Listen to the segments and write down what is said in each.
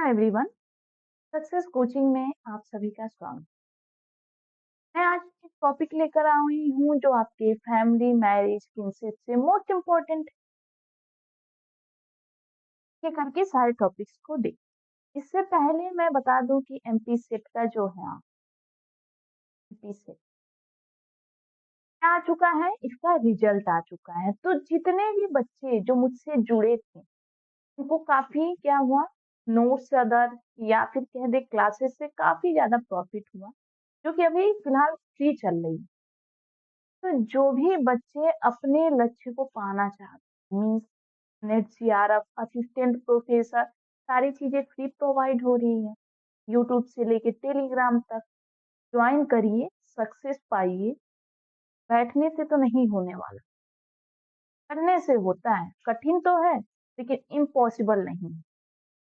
Hello everyone. Success coaching में आप सभी का स्वागत। मैं आज एक टॉपिक लेकर आई हूँ जो आपके फैमिली मैरिज किनशिप से मोस्ट इम्पोर्टेंट ये करके सारे टॉपिक्स को देख। इससे पहले मैं बता दूं कि एमपी सेट का जो है एमपी सेट आ चुका है, इसका रिजल्ट आ चुका है। तो जितने भी बच्चे जो मुझसे जुड़े थे उनको काफी क्या हुआ, नोट्स अदर या फिर कह दे क्लासेस से काफी ज्यादा प्रॉफिट हुआ, जो कि अभी फिलहाल फ्री चल रही है। तो जो भी बच्चे अपने लक्ष्य को पाना चाहते means net CRF assistant professor सारी चीजें फ्री प्रोवाइड हो रही है। यूट्यूब से लेके टेलीग्राम तक ज्वाइन करिए, सक्सेस पाइए। बैठने से तो नहीं होने वाला, करने से होता है। कठिन तो है लेकिन इम्पॉसिबल नहीं।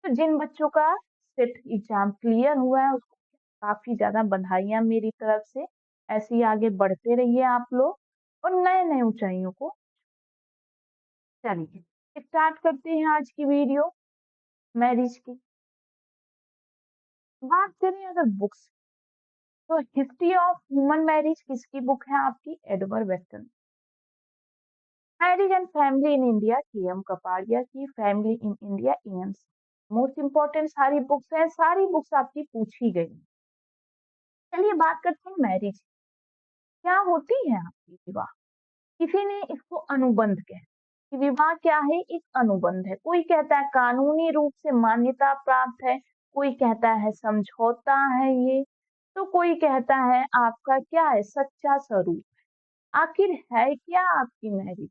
तो जिन बच्चों का सेट एग्जाम क्लियर हुआ है उसको काफी ज्यादा बधाइयां मेरी तरफ से। ऐसे ही आगे बढ़ते रहिए आप लोग और नए नए ऊंचाइयों को। चलिए स्टार्ट करते हैं आज की वीडियो मैरिज की। बात करें अगर बुक्स, तो हिस्ट्री ऑफ ह्यूमन मैरिज किसकी बुक है? आपकी Edward Weston. Marriage and family in India K M. Kapadia की, फैमिली इन इंडिया एम्स। मोस्ट इंपॉर्टेंट सारी बुक्स हैं, सारी बुक्स आपकी पूछी गई। चलिए बात करते हैं मैरिज क्या होती है। आपकी विवाह, किसी ने इसको अनुबंध कह कि विवाह क्या है? एक अनुबंध है। कोई कहता है कानूनी रूप से मान्यता प्राप्त है, कोई कहता है समझौता है ये, तो कोई कहता है आपका क्या है, सच्चा स्वरूप। आखिर है क्या आपकी मैरिज?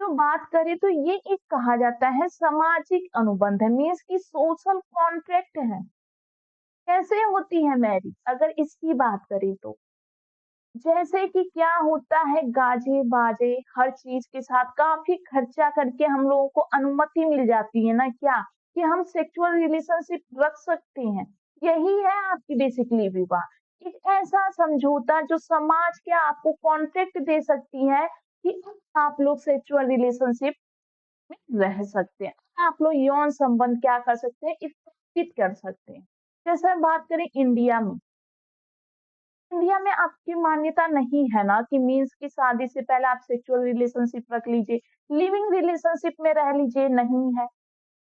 तो बात करें तो ये एक कहा जाता है सामाजिक अनुबंध है, मीन्स की सोशल कॉन्ट्रैक्ट है। कैसे होती है मैरिज अगर इसकी बात करें तो, जैसे कि क्या होता है, गाजे बाजे हर चीज के साथ काफी खर्चा करके हम लोगों को अनुमति मिल जाती है ना, क्या कि हम सेक्सुअल रिलेशनशिप रख सकते हैं। यही है आपकी बेसिकली विवाह। एक ऐसा समझौता जो समाज क्या आपको कॉन्ट्रैक्ट दे सकती है कि आप लोग सेक्सुअल रिलेशनशिप में रह सकते हैं, आप लोग यौन संबंध क्या कर सकते हैं, स्थापित कर सकते हैं। जैसे बात करें इंडिया में, इंडिया में आपकी मान्यता नहीं है ना कि मीन्स की शादी से पहले आप सेक्सुअल रिलेशनशिप रख लीजिए, लिविंग रिलेशनशिप में रह लीजिए, नहीं है।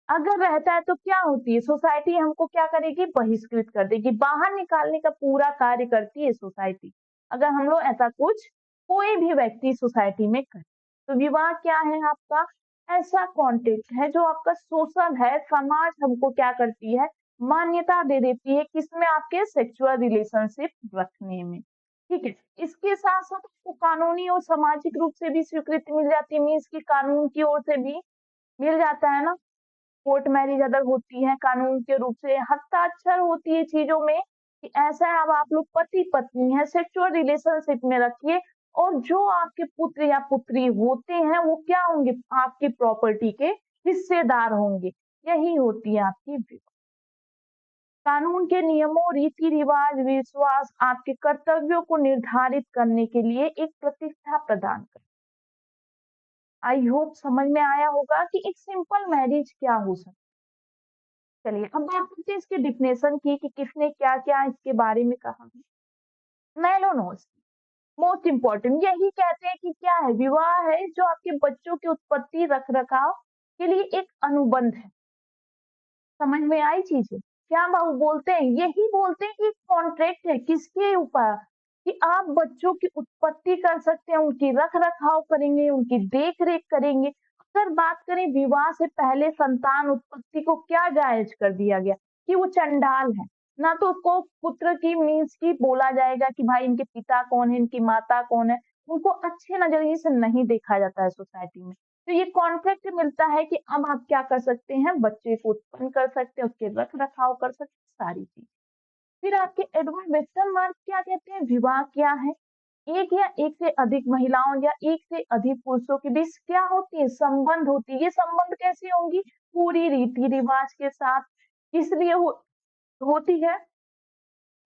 अगर रहता है तो क्या होती है, सोसाइटी हमको क्या करेगी, बहिष्कृत कर देगी, बाहर निकालने का पूरा कार्य करती है सोसाइटी। अगर हम लोग ऐसा कुछ कोई भी व्यक्ति सोसाइटी में करे तो विवाह क्या है आपका, ऐसा कॉन्टेक्ट है जो आपका सोशल है। समाज हमको क्या करती है, मान्यता दे देती है किसमें, आपके सेक्सुअल रिलेशनशिप रखने में। ठीक है, इसके साथ साथ आपको कानूनी और सामाजिक रूप से भी स्वीकृति मिल जाती है, मीन्स की कानून की ओर से भी मिल जाता है ना। कोर्ट मैरिज अगर होती है कानून के रूप से, हस्ताक्षर होती है चीजों में कि ऐसा है, अब आप लोग पति पत्नी है, सेक्सुअल रिलेशनशिप में रखिए। और जो आपके पुत्र या पुत्री होते हैं वो क्या होंगे, आपकी प्रॉपर्टी के हिस्सेदार होंगे। यही होती है आपकी विवाह। कानून के नियमों, रीति रिवाज, विश्वास आपके कर्तव्यों को निर्धारित करने के लिए एक प्रतिष्ठा प्रदान कर। आई होप समझ में आया होगा कि एक सिंपल मैरिज क्या हो सकती है। चलिए अब बात करते हैं इसके डिफिनेशन की कि किसने क्या क्या इसके बारे में कहा है। मेलोनोस, मोस्ट इम्पोर्टेंट, यही कहते हैं कि क्या है, विवाह है जो आपके बच्चों की उत्पत्ति रख रखाव के लिए एक अनुबंध है। समझ में आई चीजें? क्या बाबू बोलते हैं, यही बोलते हैं कि कॉन्ट्रैक्ट है किसके ऊपर, कि आप बच्चों की उत्पत्ति कर सकते हैं, उनकी रख रखाव करेंगे, उनकी देख रेख करेंगे। अगर बात करें विवाह से पहले संतान उत्पत्ति को क्या जायज कर दिया गया कि वो चंडाल है, ना तो उसको पुत्र की मीन्स की बोला जाएगा कि भाई इनके पिता कौन है, इनकी माता कौन है। उनको अच्छे नजरिए से नहीं देखा जाता है सोसाइटी में। तो ये कॉन्ट्रैक्ट मिलता है कि अब आप क्या कर सकते हैं, बच्चे को उत्पन्न कर सकते हैं, उसके रख रखाव कर सकते हैं, सारी चीज। फिर आपके एडवर्ड वेस्टर्न मार्क क्या कहते हैं, विवाह क्या है, एक या एक से अधिक महिलाओं या एक से अधिक पुरुषों के बीच क्या होती है, संबंध होती है। ये संबंध कैसी होंगी, पूरी रीति रिवाज के साथ। इसलिए होती है,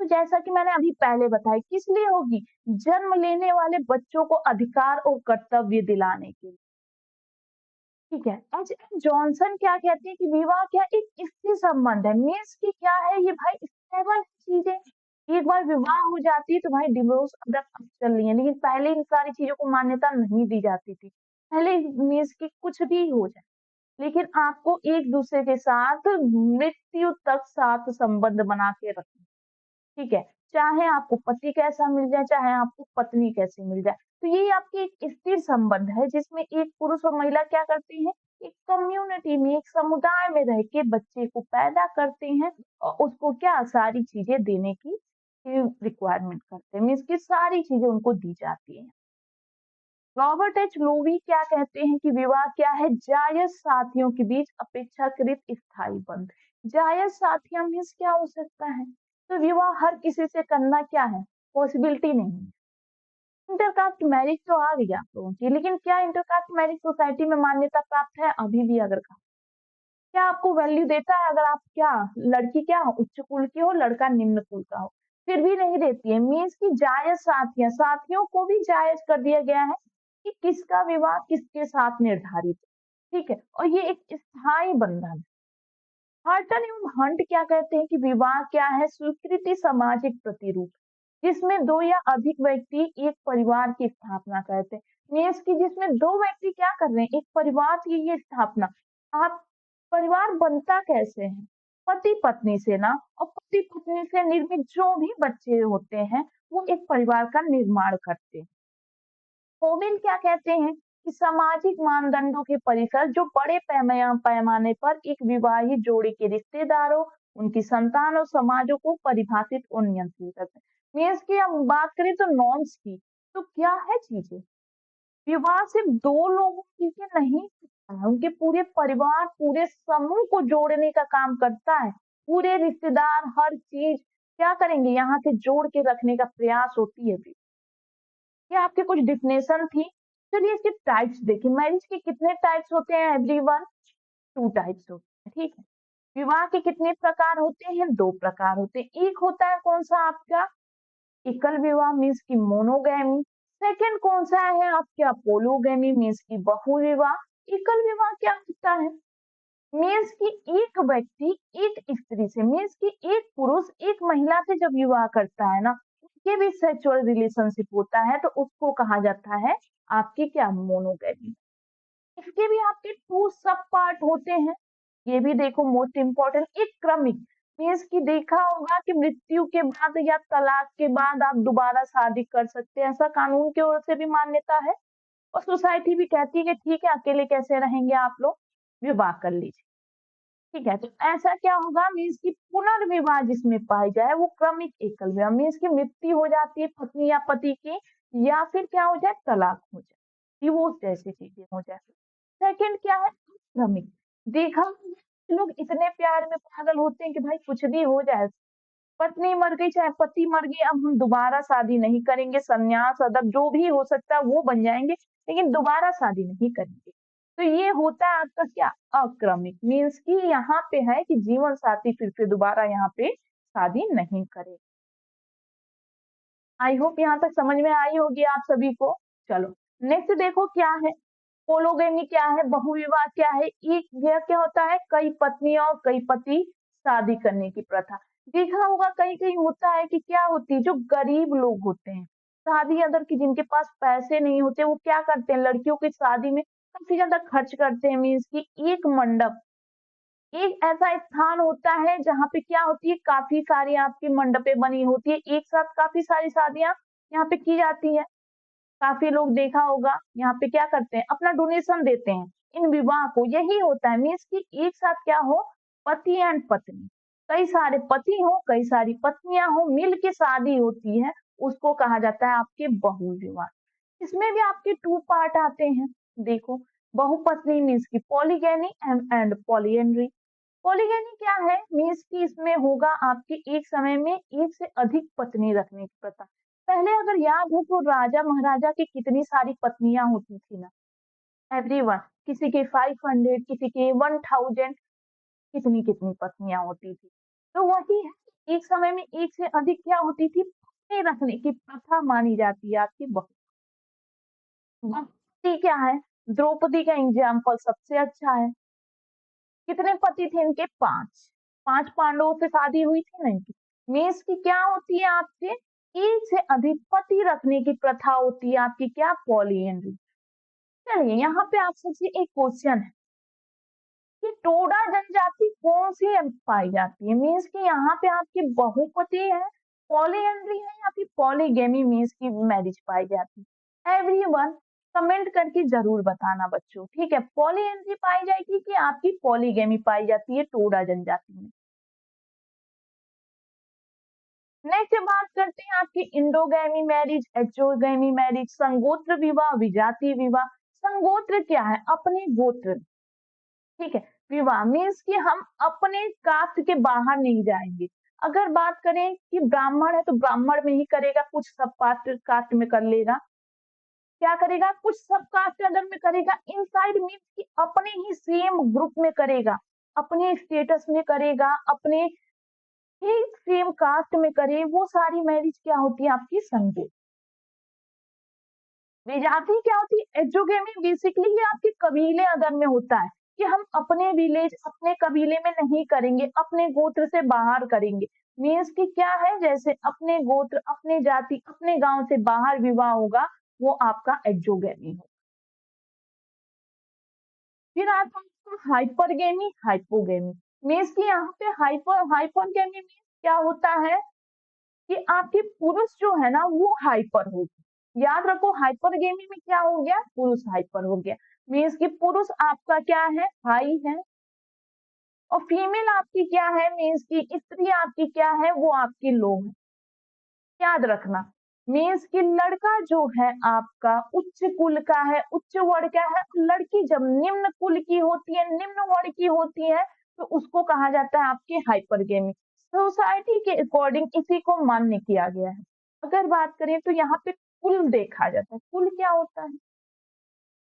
तो जैसा कि मैंने अभी पहले बताया, किस लिए होगी, जन्म लेने वाले बच्चों को अधिकार और कर्तव्य दिलाने के लिए। ठीक है। एच.एन. जॉनसन क्या कहते हैं कि विवाह क्या एक स्थिर संबंध है। मीन्स कि क्या है ये भाई स्टेबल चीज़ें। एक बार विवाह हो जाती है तो भाई डिवोर्स अब तक चल रही है, लेकिन पहले इन सारी चीज़ों को मान्यता नहीं दी जाती थी। पहले मीन्स कि कुछ भी हो जाए, लेकिन आपको एक-दूसरे के साथ मृत्यु तक साथ संबंध बना के रखना। ठीक है? चाहे आपको पति कैसा मिल जाए, चाहे आपको पत्नी कैसी मिल जाए। तो ये आपकी एक स्थिर संबंध है जिसमें एक पुरुष और महिला क्या करती हैं, एक कम्युनिटी में, एक समुदाय में रह के बच्चे को पैदा करते हैं और उसको क्या सारी चीज़ें देने की रिक्वायरमेंट करते हैं। मीन्स कि सारी चीज़ें उनको दी जाती हैं। रॉबर्ट एच लोवी क्या कहते हैं कि विवाह क्या है? जायज साथियों के बीच अपेक्षाकृत स्थायी बंध। जायज साथियां मीन्स क्या हो सकता है? तो विवाह हर किसी से करना क्या है? पॉसिबिलिटी नहीं है। इंटरकास्ट मैरिज तो आ गई आप लोगों की, लेकिन क्या इंटरकास्ट मैरिज सोसाइटी में मान्यता प्राप्त है अभी भी? अगर का क्या आपको वैल्यू देता है? अगर आप क्या लड़की क्या हो उच्च कुल की हो, लड़का निम्न कुल का हो, फिर भी नहीं देती है। मीन्स की जायज साथियां, साथियों को भी जायज कर दिया गया है कि किसका विवाह किसके साथ निर्धारित है। ठीक है, और ये एक स्थायी बंधन है। हार्टन एवं हंट क्या कहते हैं कि विवाह क्या है? स्वीकृति सामाजिक प्रतिरूप जिसमें दो या अधिक व्यक्ति एक परिवार की स्थापना करते हैं। मीन्स की जिसमें दो व्यक्ति क्या कर रहे हैं, एक परिवार की ये स्थापना। आप परिवार बनता कैसे है? पति पत्नी से ना, और पति पत्नी से निर्मित जो भी बच्चे होते हैं वो एक परिवार का निर्माण करते हैं। कोविल क्या कहते हैं कि सामाजिक मानदंडों के परिसर जो बड़े पैमाने पर एक विवाहित जोड़ी के रिश्तेदारों, उनकी संतान और समाजों को परिभाषित और नियंत्रित करते हैं। मीन्स की हम बात करें तो नॉर्म्स की, तो क्या है चीजें? विवाह सिर्फ दो लोगों की ही नहीं होता है, उनके पूरे परिवार, पूरे समूह को जोड़ने का काम करता है। पूरे रिश्तेदार हर चीज क्या करेंगे, यहाँ से जोड़ के रखने का प्रयास होती है। ये आपके कुछ डेफिनेशन थी। चलिए इसके टाइप्स देखिए। मैरिज के कितने टाइप्स होते हैं एवरीवन? 2 टाइप्स होते हैं, ठीक है। विवाह के कितने प्रकार होते हैं? 2 प्रकार होते हैं। एक होता है कौन-सा आपका एकल विवाह मीन्स की मोनोगैमी। सेकंड कौन-सा है आपका पोलोगैमी मीन्स की बहुविवाह। एकल विवाह क्या होता है? मीन्स कि एक व्यक्ति एक स्त्री से, मीन्स कि एक पुरुष एक महिला से जब विवाह करता है ना, उसके भी सेक्सुअल रिलेशनशिप होता है तो उसको कहा जाता है आपकी क्या मोनोगैमी। इसके भी आपके 2 सब पार्ट होते हैं। ये भी देखो मोस्ट इम्पोर्टेंट, एक क्रमिक मीन्स कि देखा होगा कि मृत्यु के बाद या तलाक के बाद आप दोबारा शादी कर सकते हैं, ऐसा कानून की ओर से भी मान्यता है। और सोसाइटी भी कहती है कि ठीक है अकेले कैसे रहेंगे आप लोग, विवाह कर लीजिए। ठीक है, तो ऐसा क्या होगा मीन्स कि पुनर्विवाह जिसमें पाई जाए वो क्रमिक एकल विवाह मीन्स की मृत्यु हो जाती है पत्नी या पति की, या फिर क्या हो जाए तलाक हो जाए, डिवोर्स जैसी चीजें हो जाए। सेकंड क्या है क्रमिक। देखा लोग इतने प्यार में पागल होते हैं कि भाई कुछ भी हो जाए, पत्नी मर गई चाहे पति मर गए, अब हम दोबारा शादी नहीं करेंगे, संन्यास अदब जो भी हो सकता है वो बन जाएंगे, लेकिन दोबारा शादी नहीं करेंगे। तो ये होता है आपका क्या अक्रमिक मीन्स कि यहाँ पे है कि जीवन साथी फिर से दोबारा यहाँ पे शादी नहीं करे। आई होप यहाँ तक समझ में आई होगी आप सभी को। चलो नेक्स्ट देखो क्या है, पोलोगेमी क्या है, बहुविवाह क्या है। एक यह क्या होता है कई पत्नियां और कई पति शादी करने की प्रथा। देखा होगा कहीं कहीं होता है कि क्या होती है जो गरीब लोग होते हैं, शादी अगर की जिनके पास पैसे नहीं होते वो क्या करते हैं लड़कियों की शादी में काफी ज्यादा खर्च करते हैं। मीन्स की एक मंडप, एक ऐसा स्थान होता है जहाँ पे क्या होती है काफी सारी आपकी मंडपें बनी होती है, एक साथ काफी सारी शादियां यहाँ पे की जाती है। काफ़ी लोग देखा होगा यहाँ पे क्या करते हैं अपना डोनेशन देते हैं इन विवाह को। यही होता है मीन्स कि एक साथ क्या हो पति एंड पत्नी, कई सारे पति हो कई सारी पत्नियां हो मिल के शादी होती है, उसको कहा जाता है आपके बहुविवाह। इसमें भी आपके 2 पार्ट आते हैं। देखो बहुपत्नी मीन्स की पॉलीगैनी एंड पॉलीएंड्री। पॉलीगैनी क्या है मीन्स कि इसमें होगा आपके एक समय में एक से अधिक पत्नी रखने की प्रथा। पहले अगर याद हो तो राजा महाराजा की कितनी सारी पत्नियां होती थी ना, एवरीवन, किसी के 500 किसी के 1000, कितनी कितनी पत्नियां होती थी। तो वही है एक समय में एक से अधिक क्या होती थी पत्नी रखने की प्रथा मानी जाती है आपकी बहु। भक्ति क्या है? द्रौपदी का एग्जाम्पल सबसे अच्छा है। कितने पति थे इनके? 5। 5 पांडवों से शादी हुई थी ना इनकी। मीन्स की क्या होती है आपके? एक से अधिक पति रखने की प्रथा होती है आपकी क्या? पॉलीएंड्री। चलिए यहाँ पे आपसे एक क्वेश्चन है कि टोडा जनजाति कौन सी पाई जाती है? मीन्स कि यहाँ पे आपकी बहुपति है, पॉलीएंड्री है या फिर पॉलीगेमी मीन्स की मैरिज पाई जाती है? एवरीवन कमेंट करके जरूर बताना बच्चों, ठीक है? पॉलीएंड्री पाई जाएगी कि आपकी पॉलीगेमी पाई जाती है टोडा जनजाति में? नेक्स्ट बात करते हैं आपकी इंडोगैमी मैरिज, एक्सोगैमी मैरिज, संगोत्र विवाह, विजातीय विवाह। संगोत्र क्या है? अपने गोत्र, ठीक है। विवाह मीन्स कि हम अपने कास्ट के बाहर नहीं जाएंगे। अगर बात करें कि ब्राह्मण है तो ब्राह्मण में ही करेगा, कुछ सब कास्ट कास्ट में कर लेगा। क्या करेगा? कुछ सब कास्ट अदर में करेगा। इनसाइड मीन्स कि अपने ही सेम ग्रुप में करेगा, अपने स्टेटस में करेगा, अपने ही सेम कास्ट में करे, वो सारी मैरिज क्या होती है आपकी? संगोत्र। विजाति क्या होती है? एक्सोगेमी बेसिकली ये आपके कबीले अदर में होता है कि हम अपने विलेज अपने कबीले में नहीं करेंगे, अपने गोत्र से बाहर करेंगे। मीन्स की क्या है? जैसे अपने गोत्र, अपने जाति, अपने गांव से बाहर विवाह होगा, वो आपका एक्सोगेमी होगा। फिर आता है हाइपरगेमी, हाइपोगेमी। मीन्स की यहाँ पे हाइपरगेमी मीन्स क्या होता है कि आपके पुरुष जो है ना वो हाइपर होगी। याद रखो हाइपरगेमी में क्या हो गया? पुरुष हाइपर हो गया। मीन्स कि पुरुष आपका क्या है? हाई है, और फीमेल आपकी क्या है? मीन्स की स्त्री आपकी क्या है? वो आपकी लो है। याद रखना मीन्स कि लड़का जो है आपका उच्च कुल का है, उच्च वर्ण का है। लड़की जब निम्न कुल की होती है, निम्न वर्ण की होती है, तो उसको कहा जाता है आपके हाइपरगेमी। सोसाइटी के अकॉर्डिंग इसी को मान्य किया गया है। अगर बात करें तो यहाँ पे कुल देखा जाता है। कुल क्या होता है?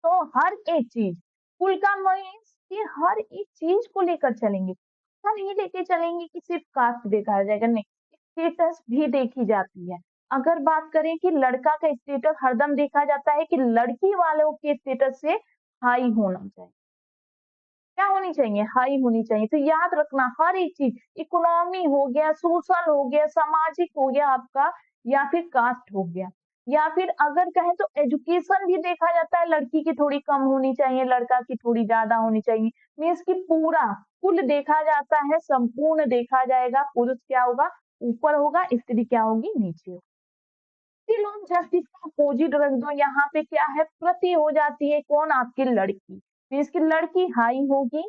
तो हर एक चीज, कुल का मीन्स कि हर एक चीज को लेकर चलेंगे, ऐसा नहीं लेके चलेंगे कि सिर्फ कास्ट देखा जाएगा, नहीं, स्टेटस भी देखी जाती है। अगर बात करें कि लड़का का स्टेटस हरदम देखा जाता है कि लड़की वालों के स्टेटस से हाई होना चाहिए। क्या होनी चाहिए? हाई होनी चाहिए। तो याद रखना हर एक चीज, इकोनॉमी हो गया, सोशल हो गया, सामाजिक हो गया आपका, या फिर कास्ट हो गया, या फिर अगर कहें तो एजुकेशन भी देखा जाता है, लड़की की थोड़ी कम होनी चाहिए, लड़का की थोड़ी ज्यादा होनी चाहिए। मीन्स की पूरा कुल देखा जाता है, संपूर्ण देखा जाएगा। पुरुष क्या होगा? ऊपर होगा, स्त्री क्या होगी? नीचे होगी। लोग जस्ट इसका अपोजिट रख दो, यहाँ पे क्या है? प्रति हो जाती है कौन? आपकी लड़की। मीन्स की लड़की हाई होगी,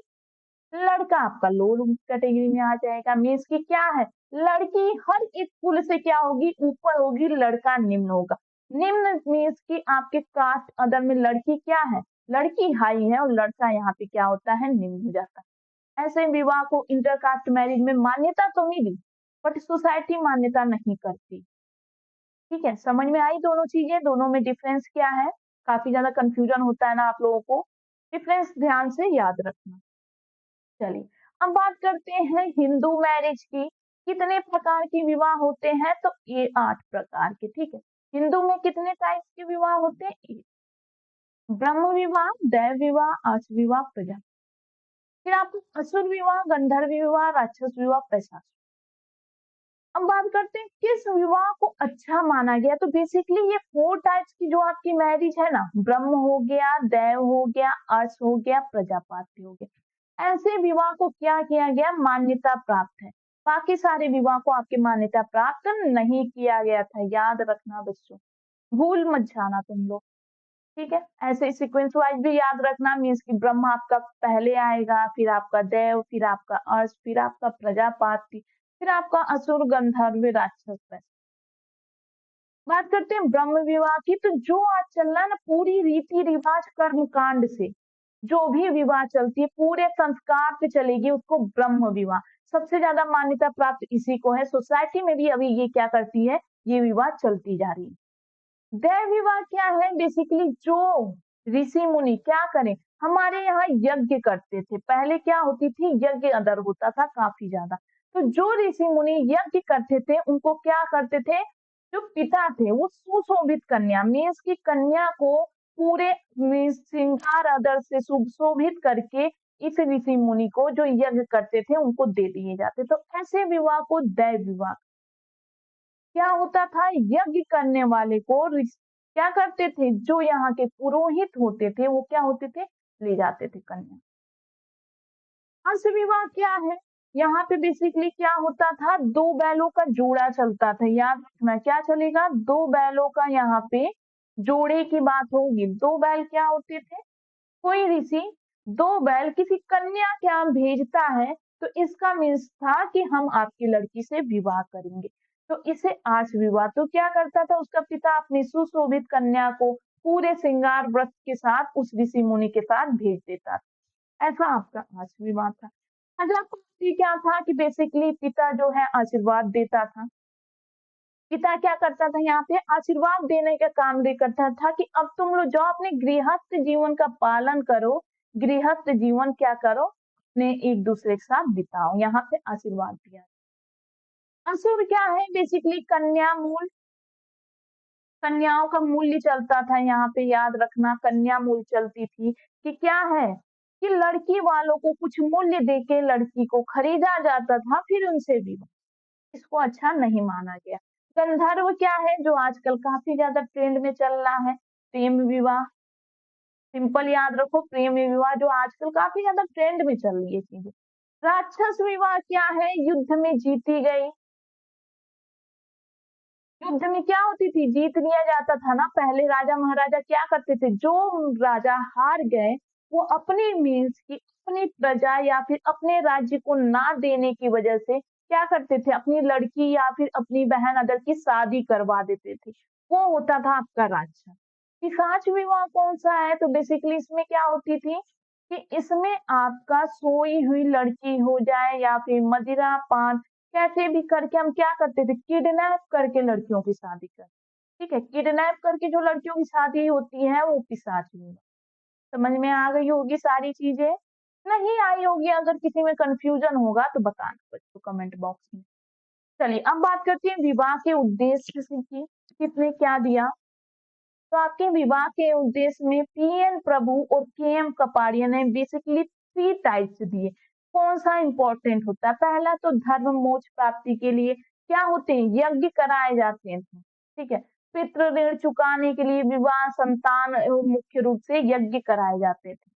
लड़का आपका लो कैटेगरी में आ जाएगा। मीन्स की क्या है? लड़की हर एक कुल से क्या होगी? ऊपर होगी, लड़का निम्न होगा। निम्न मीन्स की आपके कास्ट अदर में लड़की क्या है? लड़की हाई है और लड़का यहाँ पे क्या होता है? निम्न हो जाता है। ऐसे विवाह को इंटरकास्ट मैरिज में मान्यता तो मिली, बट सोसाइटी मान्यता नहीं करती। ठीक है, समझ में आई दोनों चीजें? दोनों में डिफरेंस क्या है? काफी ज्यादा कंफ्यूजन होता है ना आप लोगों को, डिफरेंस ध्यान से याद रखना। चलिए अब बात करते हैं हिंदू मैरिज की। कितने प्रकार के विवाह होते हैं? तो ये 8 प्रकार के, ठीक है। हिंदू में कितने टाइप के विवाह होते हैं? ब्रह्म विवाह, दैव विवाह, आर्ष विवाह, प्रजा। फिर आपको असुर विवाह, गंधर्व विवाह, राक्षस विवाह, पैशासुर। अब बात करते हैं किस विवाह को अच्छा माना गया। तो बेसिकली ये 4 टाइप्स की जो आपकी मैरिज है ना, ब्रह्म हो गया, दैव हो गया, अर्ष हो गया, प्रजापाति हो गया, ऐसे विवाह को क्या किया गया? मान्यता प्राप्त है। बाकी सारे विवाह को आपकी मान्यता प्राप्त नहीं किया गया था। याद रखना बच्चों, भूल मत जाना तुम लोग, ठीक है। ऐसे सीक्वेंस वाइज भी याद रखना। मीन्स कि ब्रह्म आपका पहले आएगा, फिर आपका देव, फिर आपका अर्ष, फिर आपका प्रजापाति, फिर आपका असुर, गंधर्व, राक्षस, वैश्य। बात करते हैं ब्रह्म विवाह की। तो जो आज चल रहा है ना, पूरी रीति रिवाज कर्म कांड से जो भी विवाह चलती है, पूरे संस्कार से चलेगी, उसको ब्रह्म विवाह। सबसे ज्यादा मान्यता प्राप्त इसी को है। सोसाइटी में भी अभी ये क्या करती है? ये विवाह चलती जा रही है। दैव विवाह क्या है? बेसिकली जो ऋषि मुनि क्या करें, हमारे यहाँ यज्ञ करते थे। पहले क्या होती थी? यज्ञ अदर होता था काफी ज्यादा। तो जो ऋषि मुनि यज्ञ करते थे उनको क्या करते थे? जो पिता थे वो सुशोभित कन्या, मीन्स की कन्या को पूरे श्रृंगार आदर से सुशोभित करके इस ऋषि मुनि को जो यज्ञ करते थे उनको दे दिए जाते। तो ऐसे विवाह को दैव विवाह। क्या होता था, यज्ञ करने वाले को क्या करते थे, जो यहाँ के पुरोहित होते थे वो क्या होते थे, ले जाते थे कन्या। हंस विवाह क्या है, यहाँ पे बेसिकली क्या होता था, दो बैलों का जोड़ा चलता था। याद रखना क्या चलेगा, दो बैलों का यहाँ पे जोड़े की बात होगी। दो बैल क्या होते थे, कोई ऋषि दो बैल किसी कन्या के यहाँ भेजता है तो इसका मीन्स था कि हम आपकी लड़की से विवाह करेंगे। तो इसे आर्ष विवाह। तो क्या करता था, उसका पिता अपनी सुशोभित कन्या को पूरे श्रृंगार व्रत के साथ उस ऋषि मुनि के साथ भेज देता था। ऐसा आपका आर्ष विवाह था। अगला पद्धति क्या था कि बेसिकली पिता जो है आशीर्वाद देता था। पिता क्या करता था, यहाँ पे आशीर्वाद देने का काम भी करता था कि अब तुम लोग जाओ अपने गृहस्थ जीवन का पालन करो, गृहस्थ जीवन क्या करो, अपने एक दूसरे के साथ बिताओ। यहाँ पे आशीर्वाद दिया। असुर क्या है, बेसिकली कन्या मूल, कन्याओं का मूल्य चलता था। यहाँ पे याद रखना कन्या मूल चलती थी कि क्या है कि लड़की वालों को कुछ मूल्य देके लड़की को खरीदा जाता था, फिर उनसे विवाह। इसको अच्छा नहीं माना गया। गंधर्व क्या है, जो आजकल काफी ज्यादा ट्रेंड में चल रहा है, प्रेम विवाह। सिंपल याद रखो, प्रेम विवाह जो आजकल काफी ज्यादा ट्रेंड में चल रही है चीजें। राक्षस विवाह क्या है, युद्ध में जीती गई। युद्ध में क्या होती थी, जीत लिया जाता था ना। पहले राजा महाराजा क्या करते थे, जो राजा हार गए वो अपनी मीन्स की अपनी प्रजा या फिर अपने राज्य को ना देने की वजह से क्या करते थे, अपनी लड़की या फिर अपनी बहन अदर की शादी करवा देते थे। वो होता था आपका राज्य। पिशाच विवाह कौन सा है, तो बेसिकली इसमें क्या होती थी कि इसमें आपका सोई हुई लड़की हो जाए या फिर मदिरा पान कैसे भी करके हम क्या करते थे, किडनैप करके लड़कियों की शादी कर। ठीक है, किडनैप करके जो लड़कियों की शादी होती है वो पिशाच विवाह। समझ में आ गई होगी सारी चीजें। नहीं आई होगी, अगर किसी में कंफ्यूजन होगा तो बताना बच्चों कमेंट बॉक्स में। चलिए अब बात करते हैं विवाह के उद्देश्य की, किसने क्या दिया। तो आपके विवाह के उद्देश्य में पीएन प्रभु और केएम कपाड़िया ने बेसिकली 3 टाइप्स दिए। कौन सा इंपॉर्टेंट होता है, पहला तो धर्म मोक्ष प्राप्ति के लिए क्या होते हैं, यज्ञ कराए जाते हैं। ठीक है, पितृ ऋण चुकाने के लिए विवाह, संतान मुख्य रूप से यज्ञ कराए जाते थे।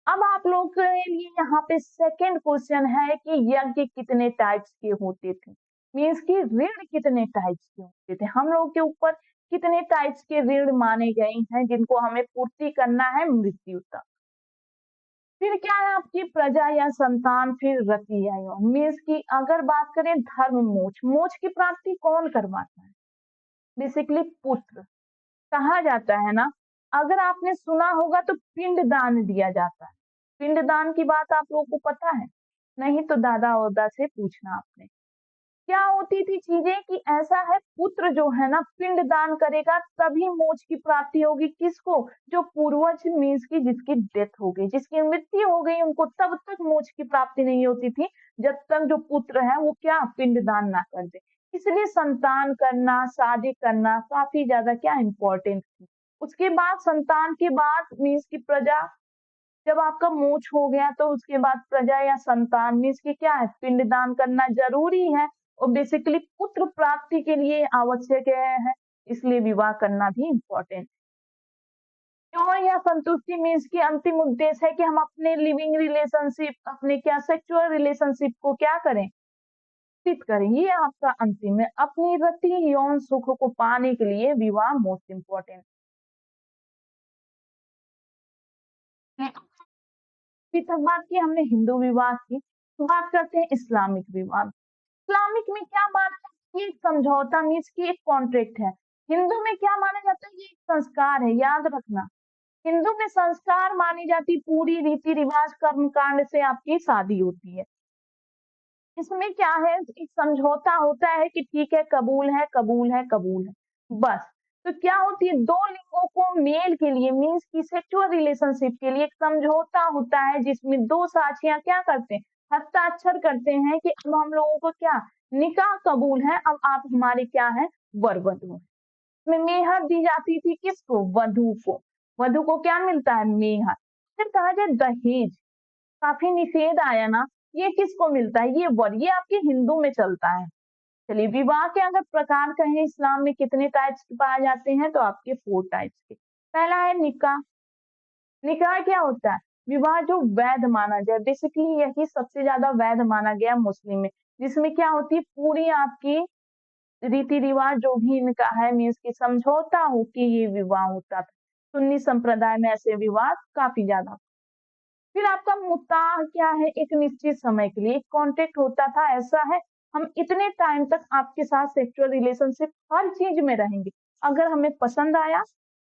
अब आप लोग के लिए यहाँ पे सेकंड क्वेश्चन है कि यज्ञ कितने टाइप्स के होते थे, मीन्स कि ऋण कितने टाइप्स के होते थे, हम लोग के ऊपर कितने टाइप्स के ऋण माने गए हैं जिनको हमें पूर्ति करना है मृत्यु तक। फिर क्या है आपकी प्रजा या संतान, फिर रति या यौन। मीन्स की अगर बात करें धर्म मोक्ष, मोक्ष की प्राप्ति कौन करवाता है, बेसिकली पुत्र। कहा जाता है ना, अगर आपने सुना होगा तो पिंड दान दिया जाता है। पिंड दान की बात आप लोगों को पता है, नहीं तो दादा ओदा से पूछना आपने। क्या होती थी चीजें कि ऐसा है, पुत्र जो है ना पिंड दान करेगा तभी मोक्ष की प्राप्ति होगी। किसको, जो पूर्वज मीन्स की जिसकी डेथ हो गई, जिसकी मृत्यु हो गई, उनको तब तक मोक्ष की प्राप्ति नहीं होती थी जब तक जो पुत्र है वो क्या पिंड दान ना कर दे। इसलिए संतान करना, शादी करना काफी ज्यादा क्या इम्पोर्टेंट थी। उसके बाद संतान के बाद मीन्स की प्रजा, जब आपका मोक्ष हो गया तो उसके बाद प्रजा या संतान मीन्स की क्या है, पिंडदान करना जरूरी है और बेसिकली पुत्र प्राप्ति के लिए आवश्यक है, इसलिए विवाह करना भी इम्पोर्टेंट। यौन या संतुष्टि मीन्स की अंतिम उद्देश्य है कि हम अपने लिविंग रिलेशनशिप, अपने क्या सेक्सुअल रिलेशनशिप को क्या करें, स्थित करें। ये आपका अंतिम है। अपनी रति यौन सुख को पाने के लिए विवाह मोस्ट इम्पोर्टेंट। अभी तक बात की हमने हिंदू विवाह की, तो बात करते हैं इस्लामिक विवाह। इस्लामिक में क्या माना जाता है, ये एक समझौता मीन्स की एक कॉन्ट्रैक्ट है। हिंदू में क्या माना जाता है, ये एक संस्कार है। याद रखना, हिंदू में संस्कार मानी जाती, पूरी रीति रिवाज कर्म कांड से आपकी शादी होती है। इसमें क्या है, एक समझौता होता है कि ठीक है, कबूल है कबूल है कबूल है, बस। तो क्या होती है, दो लिंगों को मेल के लिए मीन्स की सेक्सुअल रिलेशनशिप के लिए एक समझौता होता है जिसमें दो साक्षियां क्या करते हैं, हस्ताक्षर करते हैं कि अब हम लोगों को क्या निकाह कबूल है, अब आप हमारे क्या है वर वधु हैं। इसमें मेहर दी जाती थी किसको, वधु को। वधु को क्या मिलता है? मेहर। फिर कहा जाए दहेज, काफ़ी निषेध आया ना, ये किसको मिलता है? ये वर, ये आपके हिंदू में चलता है। चलिए, विवाह के अगर प्रकार कहें इस्लाम में कितने टाइप्स पाए जाते हैं, तो आपके 4 टाइप्स के। पहला है निकाह। निकाह क्या होता है? विवाह जो वैध माना जाए, बेसिकली यही सबसे ज़्यादा वैध माना गया मुस्लिम में, जिसमें क्या होती है, पूरी आपकी रीति-रिवाज जो भी इनका है, मीन्स कि समझौता हो के ये विवाह होता था। सुन्नी संप्रदाय में ऐसे विवाह काफ़ी ज़्यादा। फिर आपका मुद्दाह क्या है? एक निश्चित समय के लिए एक कॉन्ट्रैक्ट होता था, ऐसा है हम इतने टाइम तक आपके साथ सेक्सुअल रिलेशनशिप हर चीज में रहेंगे। अगर हमें पसंद आया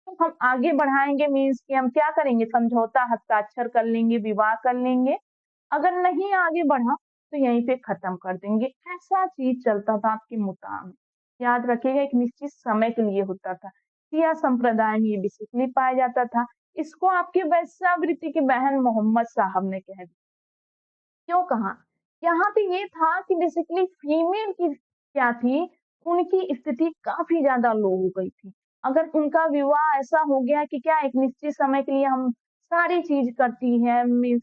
तो हम आगे बढ़ाएंगे, मीन्स कि हम क्या करेंगे, समझौता हस्ताक्षर कर लेंगे, विवाह कर लेंगे। अगर नहीं आगे बढ़ा तो यहीं पे खत्म कर देंगे। ऐसा चीज चलता था आपके मुद्दाह में। याद रखिएगा, एक निश्चित समय के लिए होता था। शिया संप्रदाय में ये बेसिकली पाया जाता था। इसको आपके वैश्यावृत्ति की बहन मोहम्मद साहब ने कह दिया। क्यों कहा? यहाँ पे ये था कि बेसिकली फीमेल की क्या थी, उनकी स्थिति काफ़ी ज़्यादा लो हो गई थी। अगर उनका विवाह ऐसा हो गया कि क्या एक निश्चित समय के लिए हम सारी चीज़ करती हैं, मीन्स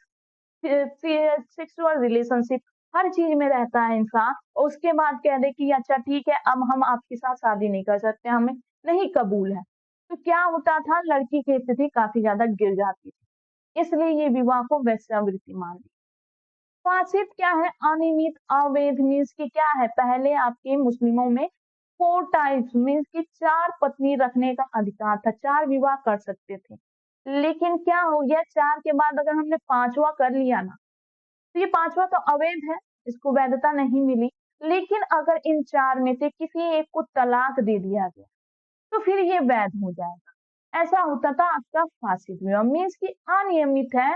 सेक्सुअल रिलेशनशिप हर चीज़ में रहता है इंसान, और उसके बाद कह दे कि अच्छा ठीक है, अब हम आपके साथ शादी नहीं कर सकते, हमें नहीं कबूल है। तो क्या होता था, लड़की की स्थिति काफ़ी ज़्यादा गिर जाती थी। इसलिए ये विवाह को वेश्यावृत्ति मान ली। फासिद क्या है? अनियमित, अवैध, मीन्स कि क्या है, पहले आपके मुस्लिमों में 4 टाइप्स, मीन्स कि 4 पत्नी रखने का अधिकार था, 4 विवाह कर सकते थे। लेकिन क्या हो गया, 4 के बाद अगर हमने 5वां कर लिया ना, तो ये 5वां तो अवैध है, इसको वैधता नहीं मिली। लेकिन अगर इन 4 में से किसी एक को तलाक दे दिया गया, तो फिर ये वैध हो जाएगा। ऐसा होता था आपका फासिद विवाह, मीन्स कि अनियमित है।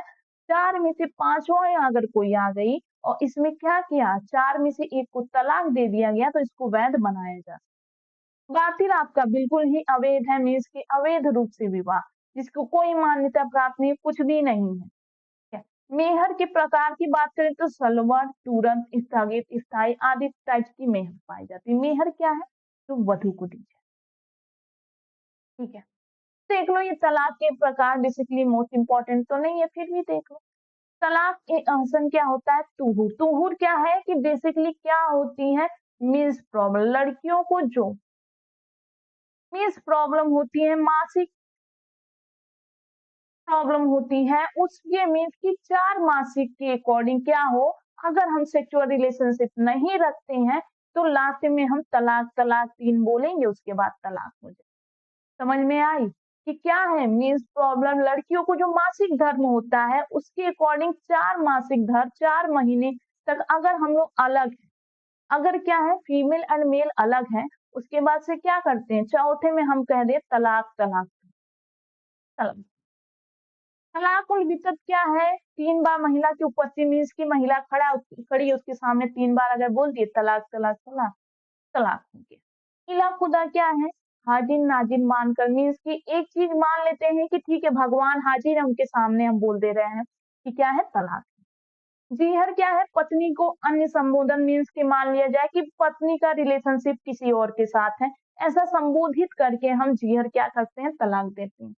4 में से 5वां अगर कोई आ गई और इसमें क्या किया, 4 में से 1 को तलाक दे दिया गया, तो इसको वैध बनाया जा। बातिल आपका बिल्कुल ही अवैध है, मीन्स कि अवैध रूप से विवाह, जिसको कोई मान्यता प्राप्त नहीं, कुछ भी नहीं है। ठीक है? मेहर के प्रकार की बात करें तो सलवर, तुरंत, स्थगित, स्थायी आदि टाइप्स की मेहर पाई जाती है। मेहर क्या है? तो वधु को दी जाए। ठीक है? देख लो, ये तलाक के प्रकार बेसिकली मोस्ट इम्पोर्टेंट तो नहीं है, फिर भी देख लो। तलाक ए अहसन क्या होता है? तुहुर। तुहुर क्या है कि बेसिकली क्या होती है, मीन्स प्रॉब्लम, लड़कियों को जो मीन्स प्रॉब्लम होती है, मासिक प्रॉब्लम होती है, उसके मीन्स की 4 मासिक के अकॉर्डिंग क्या हो, अगर हम सेक्सुअल रिलेशनशिप नहीं रखते हैं तो लास्ट में हम तलाक तलाक 3 बोलेंगे, उसके बाद तलाक हो जाए। समझ में आई कि क्या है, मीन्स प्रॉब्लम, लड़कियों को जो मासिक धर्म होता है उसके अकॉर्डिंग 4 मासिक धर्म 4 महीने तक अगर हम लोग अलग हैं, अगर क्या है, फीमेल एंड मेल अलग है, उसके बाद से क्या करते हैं, चौथे में हम कह दे तलाक तलाक तलाक। तलाक उल बिद्दत क्या है, 3 बार महिला की उपस्थिति, मीन्स की महिला खड़ी है उसके सामने 3 बार अगर बोल दिए तलाक तलाक तलाक, तलाक हो गया। इला खुदा क्या है, हाजिर नाजिर मानकर, मीन्स कि एक चीज मान लेते हैं कि ठीक है भगवान हाजिर है, उनके सामने हम बोल दे रहे हैं कि क्या है, तलाक। जीहर क्या है, पत्नी को अन्य संबोधन, मीन्स कि मान लिया जाए कि पत्नी का रिलेशनशिप किसी और के साथ है, ऐसा संबोधित करके हम जीहर क्या करते हैं, तलाक देते हैं।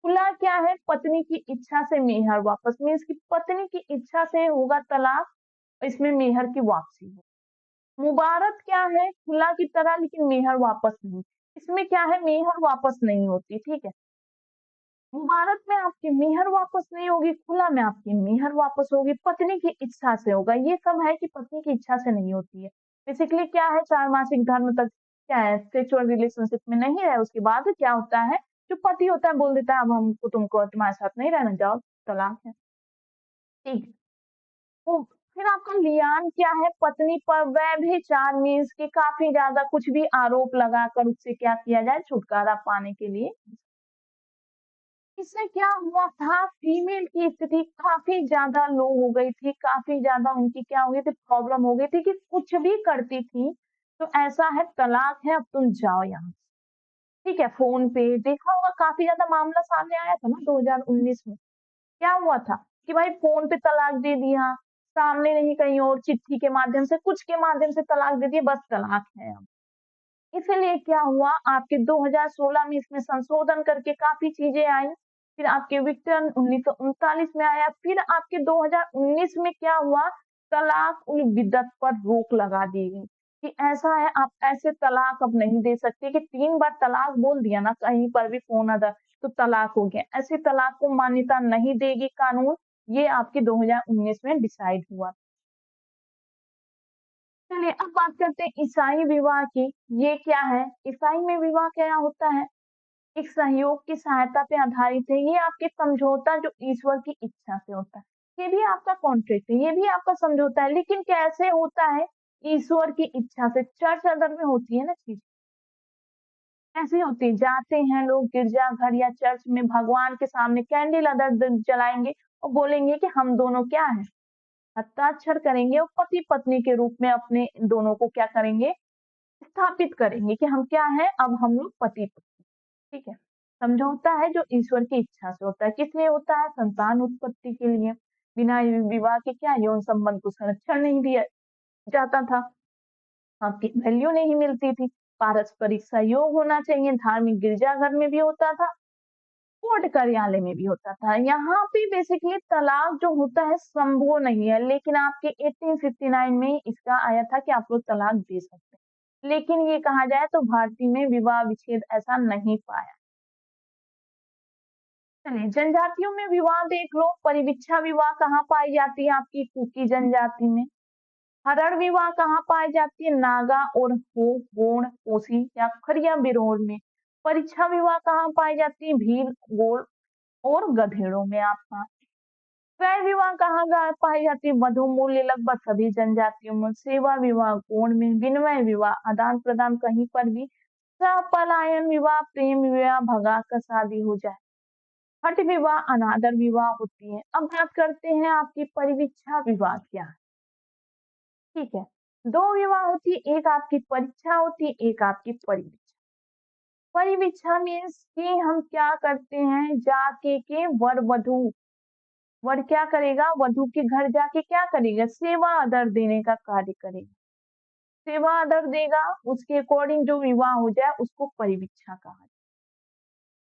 खुला क्या है, पत्नी की इच्छा से मेहर वापस, मीन्स कि पत्नी की इच्छा से होगा तलाक, इसमें मेहर की वापसी है। मुबारत क्या है, खुला की तरह लेकिन मेहर वापस नहीं। इसमें क्या है, मेहर वापस नहीं होती, ठीक है। मुबारक में आपकी मेहर वापस नहीं होगी, खुला में आपकी मेहर वापस होगी, पत्नी की इच्छा से होगा। ये सब है कि पत्नी की इच्छा से नहीं होती है। बेसिकली क्या है, 4 मासिक धर्म तक क्या है, सेक्सुअल रिलेशनशिप में नहीं रहे, उसके बाद क्या होता है, जो पति होता है बोल देता है अब हमको तुमको तुम्हारे साथ नहीं रहना, जाओ तलाक है। ठीक है। तो फिर आपका लियान क्या है, पत्नी पर व्यभिचार, मीन्स कि काफी ज्यादा कुछ भी आरोप लगाकर उससे क्या किया जाए, छुटकारा पाने के लिए। इससे क्या हुआ था, फीमेल की स्थिति काफी ज्यादा लो हो गई थी, काफी ज्यादा उनकी क्या हो गई थी, प्रॉब्लम हो गई थी कि कुछ भी करती थी तो ऐसा है, तलाक है, अब तुम जाओ यहाँ से। ठीक है, फोन पे देखा होगा, काफी ज्यादा मामला सामने आया था ना 2019 में। क्या हुआ था कि भाई फोन पे तलाक दे दिया, सामने नहीं कहीं और, चिट्ठी के माध्यम से, कुछ के माध्यम से तलाक दे दिया, बस तलाक है अब। इसीलिए क्या हुआ, आपके 2016 में इसमें संशोधन करके काफी चीजें आई। फिर आपके विक्टन 1939 में आया, फिर आपके 2019 में क्या हुआ, तलाक उल बिद्दत पर रोक लगा दी गई कि ऐसा है, आप ऐसे तलाक अब नहीं दे सकते कि 3 बार तलाक बोल दिया ना कहीं पर भी फ़ोन अगर तो तलाक हो गया। ऐसे तलाक को मान्यता नहीं देगी कानून, ये आपके 2019 में डिसाइड हुआ। चलिए अब बात करते हैं ईसाई विवाह की। ये क्या है? ईसाई में विवाह क्या होता है? एक सहयोग की सहायता पे आधारित है। ये आपके समझौता जो ईश्वर की इच्छा से होता है। ये भी आपका कॉन्ट्रैक्ट है, ये भी आपका समझौता है, लेकिन कैसे होता है? ईश्वर की इच्छा से। चर्च अगर में होती है ना चीज़, ऐसी होती है, जाते हैं लोग गिरजाघर या चर्च में भगवान के सामने कैंडल अदर दिन जलाएँगे और बोलेंगे कि हम दोनों क्या हैं? हस्ताक्षर करेंगे और पति-पत्नी के रूप में अपने दोनों को क्या करेंगे? स्थापित करेंगे कि हम क्या हैं? अब हम लोग पति-पत्नी। ठीक है। समझौता है जो ईश्वर की इच्छा से होता है। किस लिए होता है? संतान उत्पत्ति के लिए। बिना विवाह के क्या यौन संबंध को संरक्षण नहीं दिया जाता था। आपकी वैल्यू नहीं मिलती थी। पारस्परिक सहयोग होना चाहिए। धार्मिक गिरजाघर में भी होता था, कोर्ट कार्यालय में भी होता था। यहाँ पे बेसिकली तलाक जो होता है संभव नहीं है, लेकिन आपके 1859 में इसका आया था कि आप लोग तलाक दे सकते हैं। लेकिन ये कहा जाए तो भारतीय में विवाह विच्छेद ऐसा नहीं पाया। चलिए जनजातियों में विवाह देख लो। परिवीक्षा विवाह कहाँ पाई जाती है? आपकी कुकी जनजाति में। हरण विवाह कहाँ पाई जाती है? नागा और हो गोंड कोसी या खरिया बिरोल में। परीक्षा विवाह कहाँ पाई जाती है? भील गोड़ और गधेड़ों में आपका। क्रय विवाह कहाँ पाई जाती है? मधु मूल्य लगभग सभी जनजातियों में। सेवा विवाह गोंड में। विनिमय विवाह आदान प्रदान कहीं पर भी। पलायन विवाह प्रेम विवाह भगा कर शादी हो जाए। हठ विवाह अनादर विवाह होती है। अब बात करते हैं आपकी परिवीक्षा विवाह क्या है? ठीक है, दो विवाह होती है, एक आपकी परीक्षा होती है, एक आपकी परिवीक्षा। परिवीक्षा मीन्स कि हम क्या करते हैं, जाके के वर वधु, वर क्या करेगा, वधु के घर जाके क्या करेगा, सेवा आदर देने का कार्य करेगा। सेवा आदर देगा, उसके अकॉर्डिंग जो विवाह हो जाए उसको परिवीक्षा कहा जाए।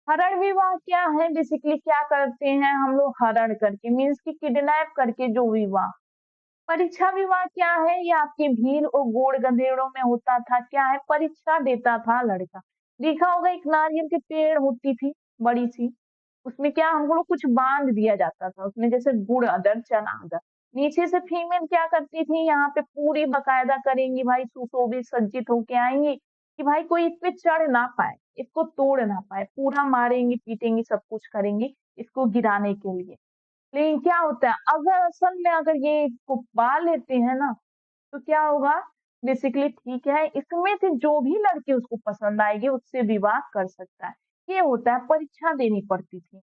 हरण विवाह क्या है? बेसिकली क्या करते हैं हम लोग, हरण करके मीन्स कि किडनैप करके जो विवाह। परीक्षा विवाह क्या है? ये आपके भील और गोड़ गधेड़ों में होता था। क्या है? परीक्षा देता था लड़का। देखा होगा एक नारियल के पेड़ होती थी बड़ी सी, उसमें क्या हम लोग कुछ बांध दिया जाता था उसमें, जैसे गुड़ अदर चना अदर। नीचे से फीमेल क्या करती थी, यहाँ पे पूरी बकायदा करेंगी भाई, सुशोभित सज्जित होके आएंगी कि भाई कोई इस पे चढ़ ना पाए, इसको तोड़ ना पाए, पूरा मारेंगी पीटेंगी सब कुछ करेंगी इसको गिराने के लिए। लेकिन क्या होता है, अगर असल में अगर ये इसको पा लेते हैं ना, तो क्या होगा, बेसिकली ठीक है, इसमें से जो भी लड़की उसको पसंद आएगी उससे विवाह कर सकता है। ये होता है, परीक्षा देनी पड़ती थी।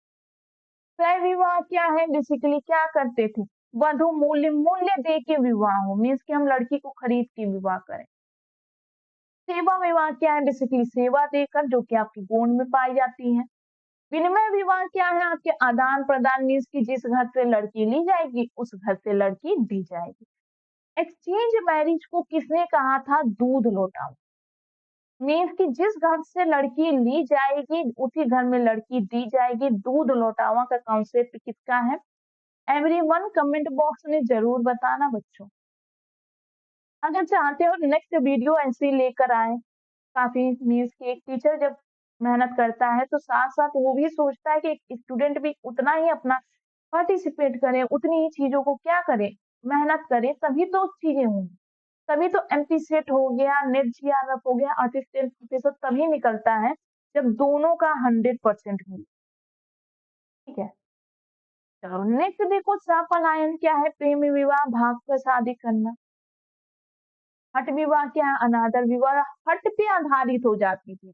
क्रय विवाह क्या है? बेसिकली क्या करते थे, वधु मूल्य, मूल्य दे के विवाह हो, मीन्स कि हम लड़की को खरीद के विवाह करें। सेवा विवाह क्या है? बेसिकली सेवा देकर, जो कि आपकी गोंड में पाई जाती है। विनिमय विवाह क्या है? आपके आदान प्रदान, मीन्स कि जिस घर से लड़की ली जाएगी उस घर से लड़की दी जाएगी। एक्सचेंज मैरिज को किसने कहा था? दूध लौटाओ, मीन्स कि जिस घर से लड़की ली जाएगी उसी घर में लड़की दी जाएगी। दूध लौटावा का कॉन्सेप्ट किसका है? एवरीवन कमेंट बॉक्स में जरूर बताना बच्चों। अगर चाहते हो नेक्स्ट वीडियो ऐसे लेकर आए, काफी मीन्स कि एक टीचर जब मेहनत करता है तो साथ साथ वो भी सोचता है कि एक स्टूडेंट भी उतना ही अपना पार्टिसिपेट करे, उतनी ही चीजों को क्या करे, मेहनत करे, तभी तो चीजें होंगी। तभी तो एमपी सेट हो गया, नेट जीआरएफ हो गया, असिस्टेंट प्रोफेसर तभी निकलता है जब दोनों का 100% मिले। ठीक है, चलो नेक्स्ट देखो, पलायन क्या है? प्रेम विवाह, भाग कर शादी करना। हठ विवाह क्या है? अनादर विवाह, हठ पे आधारित हो जाती थी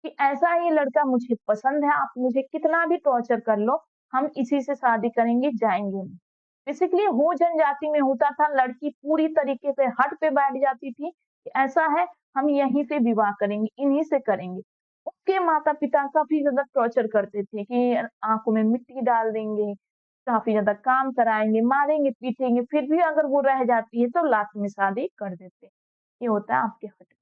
कि ऐसा ये लड़का मुझे पसंद है, आप मुझे कितना भी टॉर्चर कर लो, हम इसी से शादी करेंगे, जाएंगे नहीं। बेसिकली हो जनजाति में होता था, लड़की पूरी तरीके से हट पे बैठ जाती थी कि ऐसा है, हम यहीं से विवाह करेंगे, इन्हीं से करेंगे। उसके माता पिता काफी ज्यादा टॉर्चर करते थे कि आंखों में मिट्टी डाल देंगे, काफी ज्यादा काम कराएंगे, मारेंगे पीटेंगे, फिर भी अगर वो रह जाती है तो लास्ट में शादी कर देते। ये होता है आपके हट।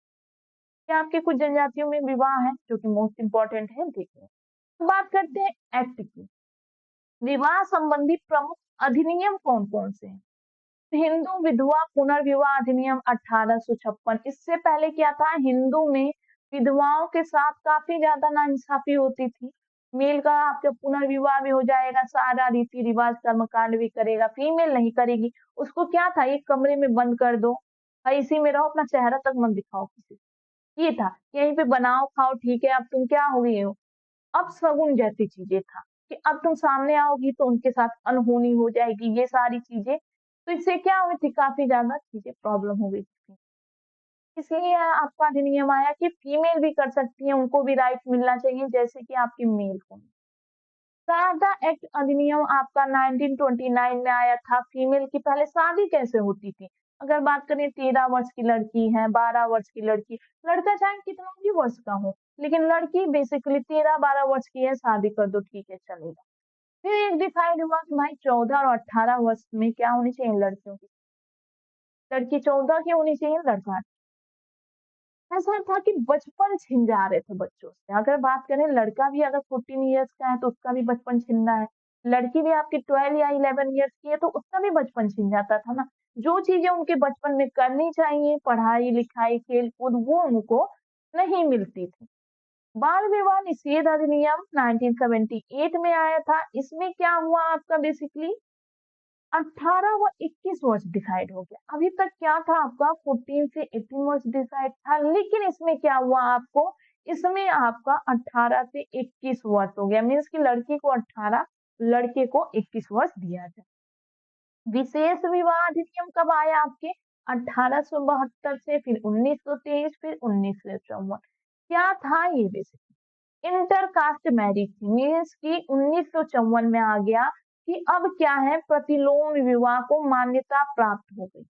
क्या आपके कुछ जनजातियों में विवाह है जो कि मोस्ट इम्पोर्टेंट है, देखिए। बात करते हैं एक्ट की। विवाह संबंधी प्रमुख अधिनियम कौन-कौन से हैं? हिंदू विधवा पुनर्विवाह अधिनियम 1856। इससे पहले क्या था, हिंदू में विधवाओं के साथ काफी ज्यादा नाइंसाफी होती थी। मेल का आपका पुनर्विवाह भी हो जाएगा, सारा रीति रिवाज कर्मकांड भी करेगा, फीमेल नहीं करेगी। उसको क्या था, एक कमरे में बंद कर दो और इसी में रहो, अपना चेहरा तक मत दिखाओ किसी को। ये था, यहीं पे बनाओ खाओ, ठीक है, अब तुम क्या हो गई हो। अब शगुन जैसी चीजें था कि अब तुम सामने आओगी तो उनके साथ अनहोनी हो जाएगी, ये सारी चीजें। तो इससे क्या हुई थी, काफी ज्यादा चीजें प्रॉब्लम हो गई थी। इसलिए आपका अधिनियम आया कि फीमेल भी कर सकती है, उनको भी राइट मिलना चाहिए जैसे कि आपकी मेल को। सारदा एक्ट अधिनियम आपका 1929 में आया था। फीमेल की पहले शादी कैसे होती थी? अगर बात करें, 13 वर्ष की लड़की है, 12 वर्ष की लड़की, लड़का चाहे कितना भी वर्ष का हो, लेकिन लड़की बेसिकली 13-12 वर्ष की है, शादी कर दो, ठीक है, चलेगा। फिर एक डिसाइड हुआ कि भाई 14 और 18 वर्ष में क्या होनी चाहिए लड़कियों की, लड़की 14 की होनी चाहिए, लड़का। ऐसा था कि बचपन छिन जा रहे थे बच्चों से। अगर बात करें, लड़का भी अगर 14 इयर्स का है तो उसका भी बचपन छिन रहा है। लड़की भी आपकी 12 या 11 इयर्स की है तो उसका भी बचपन छिन जाता था ना। जो चीज़ें उनके बचपन में करनी चाहिए, पढ़ाई-लिखाई, खेल-कूद, वो उनको नहीं मिलती थी। बाल विवाह निषेध अधिनियम 1978 में आया था। इसमें क्या हुआ आपका, बेसिकली 18 व 21 वर्ष डिसाइड हो गया। अभी तक क्या था आपका, 14 से 18 वर्ष डिसाइड था, लेकिन इसमें क्या हुआ आपको, इसमें आपका 18 से 21 वर्ष हो गया। मीन्स कि लड़की को 18, लड़के को 21 वर्ष दिया जाए। विशेष विवाह अधिनियम कब आया आपके, 1872 से, फिर 1923, फिर 1954। क्या था ये, बेसिकली इंटर कास्ट मैरिज थी। मीन्स कि 1954 में आ गया कि अब क्या है, प्रतिलोम विवाह को मान्यता प्राप्त हो गई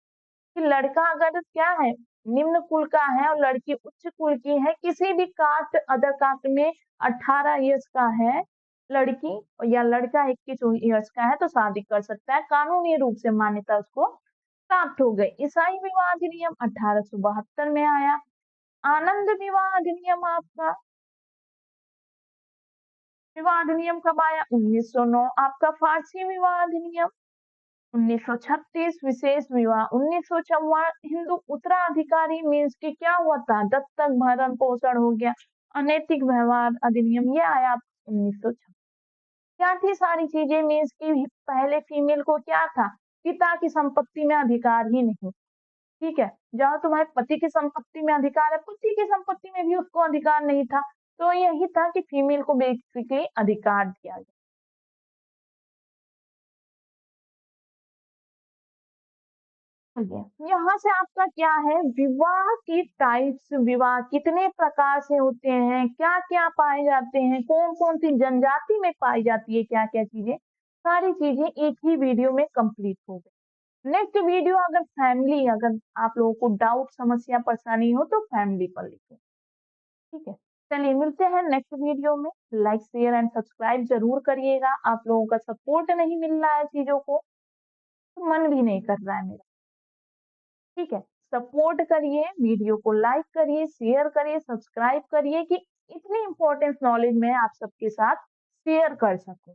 कि लड़का अगर क्या है, निम्न कुल का है और लड़की उच्च कुल की है, किसी भी कास्ट, अदर कास्ट में 18 इयर्स का है लड़की या लड़का 21 इयर्स का है तो शादी कर सकता है, कानूनी रूप से मान्यता उसको प्राप्त हो गई। ईसाई विवाह अधिनियम 1872 में आया। आनंद विवाह अधिनियम आपका, विवाह अधिनियम कब आया, 1909। आपका फारसी विवाह अधिनियम 1936। विशेष विवाह 1954। हिंदू उत्तराधिकारी मीन्स कि क्या हुआ था, दत्तक भरण पोषण हो गया। अनैतिक व्यवहार अधिनियम ये आया 1956। क्या थी सारी चीजें, मीन्स कि पहले फीमेल को क्या था, पिता की संपत्ति में अधिकार ही नहीं, ठीक है। जहाँ तुम्हारे पति की संपत्ति में अधिकार है, पति की संपत्ति में भी उसको अधिकार नहीं था। तो यही था कि फीमेल को बेसिकली अधिकार दिया गया। यहाँ से आपका क्या है, विवाह की टाइप्स, विवाह कितने प्रकार से होते हैं, क्या-क्या पाए जाते हैं, कौन-कौन सी जनजाति में पाई जाती है, क्या-क्या चीजें, सारी चीजें एक ही वीडियो में कंप्लीट हो गई। नेक्स्ट वीडियो अगर फैमिली, अगर आप लोगों को डाउट, समस्या, परेशानी हो तो फैमिली पर लिखें, ठीक है। चलिए मिलते हैं नेक्स्ट वीडियो में। लाइक, शेयर एंड सब्सक्राइब जरूर करिएगा। आप लोगों का सपोर्ट नहीं मिल रहा है चीजों को, तो मन भी नहीं कर रहा है मेरा, ठीक है। सपोर्ट करिए, वीडियो को लाइक करिए, शेयर करिए, सब्सक्राइब करिए कि इतनी इंपॉर्टेंट नॉलेज मैं आप सबके साथ शेयर कर सकूं।